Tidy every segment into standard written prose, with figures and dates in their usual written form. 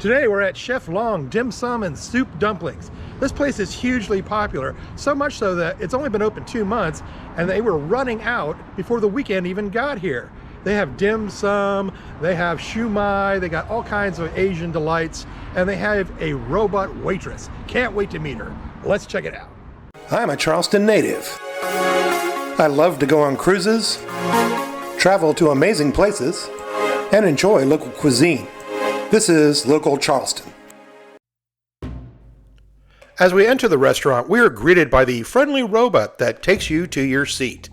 Today we're at Chef Loong Dim Sum and Soup Dumplings. This place is hugely popular, so much so that it's only been open 2 months and they were running out before the weekend even got here. They have dim sum, they have shumai, they got all kinds of Asian delights, and they have a robot waitress. Can't wait to meet her. Let's check it out. I'm a Charleston native. I love to go on cruises, travel to amazing places, and enjoy local cuisine. This is Local Charleston. As we enter the restaurant, we are greeted by the friendly robot that takes you to your seat.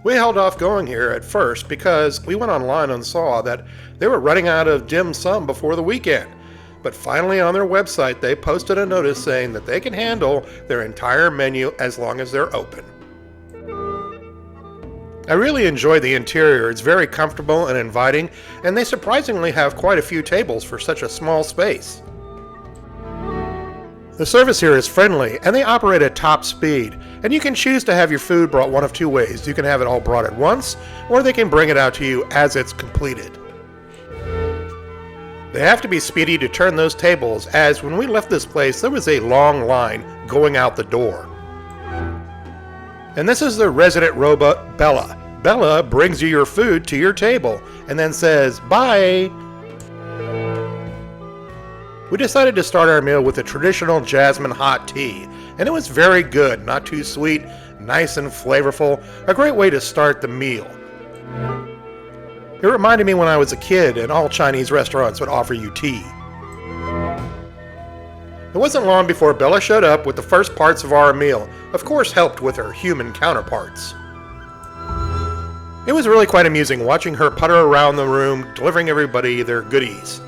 We held off going here at first because we went online and saw that they were running out of dim sum before the weekend. But finally on their website they posted a notice saying that they can handle their entire menu as long as they're open. I really enjoy the interior. It's very comfortable and inviting, and they surprisingly have quite a few tables for such a small space. The service here is friendly, and they operate at top speed, and you can choose to have your food brought one of two ways. You can have it all brought at once, or they can bring it out to you as it's completed. They have to be speedy to turn those tables, as when we left this place there was a long line going out the door. And this is the resident robot, Bella. Bella brings you your food to your table and then says, "Bye." We decided to start our meal with a traditional jasmine hot tea, and it was very good, not too sweet, nice and flavorful, a great way to start the meal. It reminded me when I was a kid and all Chinese restaurants would offer you tea. It wasn't long before Bella showed up with the first parts of our meal, of course helped with her human counterparts. It was really quite amusing watching her putter around the room, delivering everybody their goodies.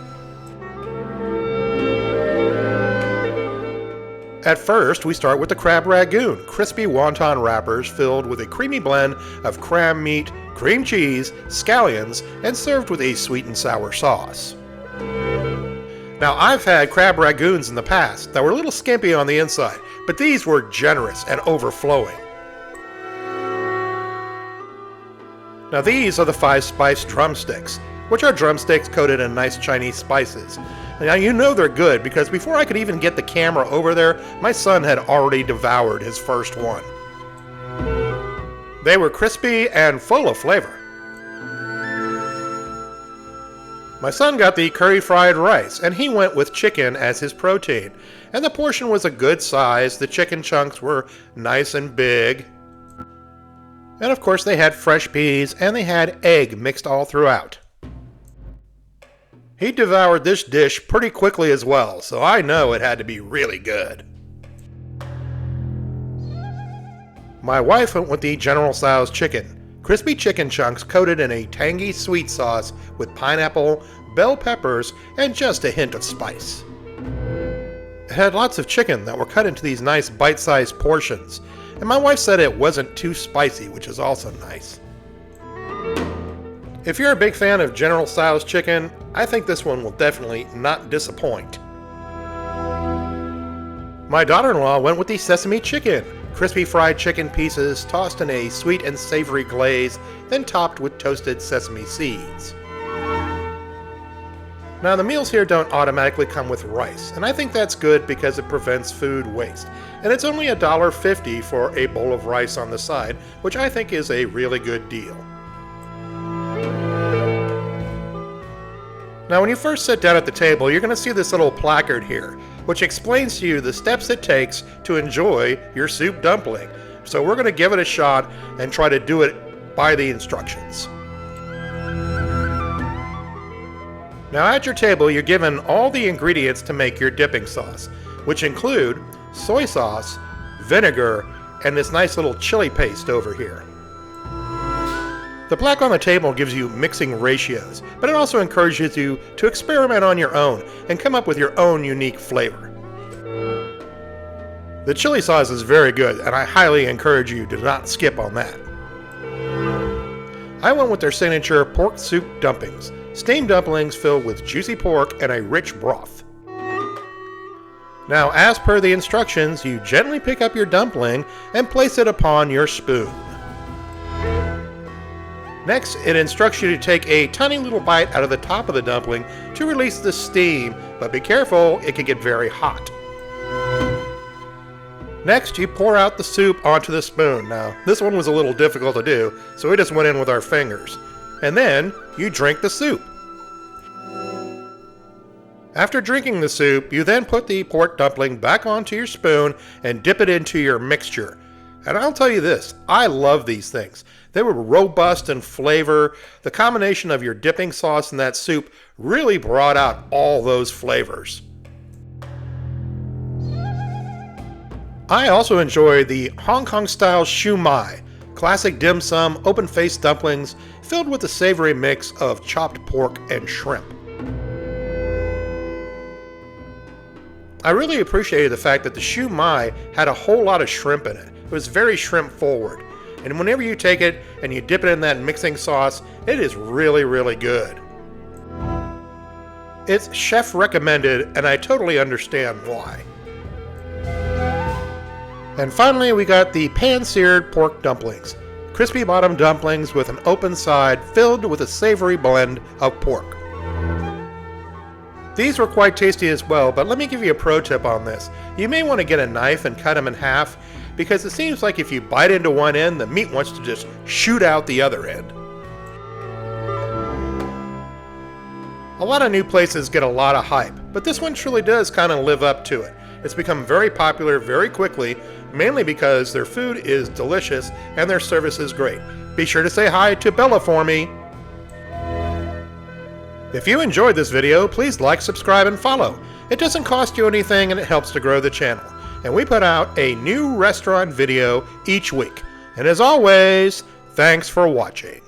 At first, we start with the crab ragoon, crispy wonton wrappers filled with a creamy blend of crab meat, cream cheese, scallions, and served with a sweet and sour sauce. Now, I've had crab ragoons in the past that were a little skimpy on the inside, but these were generous and overflowing. Now, these are the 5-spice drumsticks, which are drumsticks coated in nice Chinese spices. Now, you know they're good because before I could even get the camera over there, my son had already devoured his first one. They were crispy and full of flavor. My son got the curry fried rice, and he went with chicken as his protein. And the portion was a good size. The chicken chunks were nice and big. And of course they had fresh peas, and they had egg mixed all throughout. He devoured this dish pretty quickly as well, so I know it had to be really good. My wife went with the General Tso's chicken. Crispy chicken chunks coated in a tangy sweet sauce with pineapple, bell peppers, and just a hint of spice. It had lots of chicken that were cut into these nice bite-sized portions, and my wife said it wasn't too spicy, which is also nice. If you're a big fan of General Tso's chicken, I think this one will definitely not disappoint. My daughter-in-law went with the sesame chicken. Crispy fried chicken pieces tossed in a sweet and savory glaze, then topped with toasted sesame seeds. Now, the meals here don't automatically come with rice, and I think that's good because it prevents food waste. And it's only $1.50 for a bowl of rice on the side, which I think is a really good deal. Now, when you first sit down at the table, you're going to see this little placard here, which explains to you the steps it takes to enjoy your soup dumpling. So we're going to give it a shot and try to do it by the instructions. Now, at your table, you're given all the ingredients to make your dipping sauce, which include soy sauce, vinegar, and this nice little chili paste over here. The plaque on the table gives you mixing ratios, but it also encourages you to experiment on your own and come up with your own unique flavor. The chili sauce is very good, and I highly encourage you to not skip on that. I went with their signature pork soup dumplings, steamed dumplings filled with juicy pork and a rich broth. Now, as per the instructions, you gently pick up your dumpling and place it upon your spoon. Next, it instructs you to take a tiny little bite out of the top of the dumpling to release the steam, but be careful, it can get very hot. Next, you pour out the soup onto the spoon. Now, this one was a little difficult to do, so we just went in with our fingers. And then, you drink the soup. After drinking the soup, you then put the pork dumpling back onto your spoon and dip it into your mixture. And I'll tell you this, I love these things. They were robust in flavor. The combination of your dipping sauce and that soup really brought out all those flavors. I also enjoy the Hong Kong style siu mai, classic dim sum open-faced dumplings filled with a savory mix of chopped pork and shrimp. I really appreciated the fact that the siu mai had a whole lot of shrimp in it. It was very shrimp forward. And whenever you take it and you dip it in that mixing sauce, it is really, really good. It's chef recommended, and I totally understand why. And finally, we got the pan-seared pork dumplings. Crispy bottom dumplings with an open side filled with a savory blend of pork. These were quite tasty as well, but let me give you a pro tip on this. You may want to get a knife and cut them in half, because it seems like if you bite into one end, the meat wants to just shoot out the other end. A lot of new places get a lot of hype, but this one truly does kind of live up to it. It's become very popular very quickly, mainly because their food is delicious and their service is great. Be sure to say hi to Bella for me. If you enjoyed this video, please like, subscribe, and follow. It doesn't cost you anything and it helps to grow the channel. And we put out a new restaurant video each week. And as always, thanks for watching.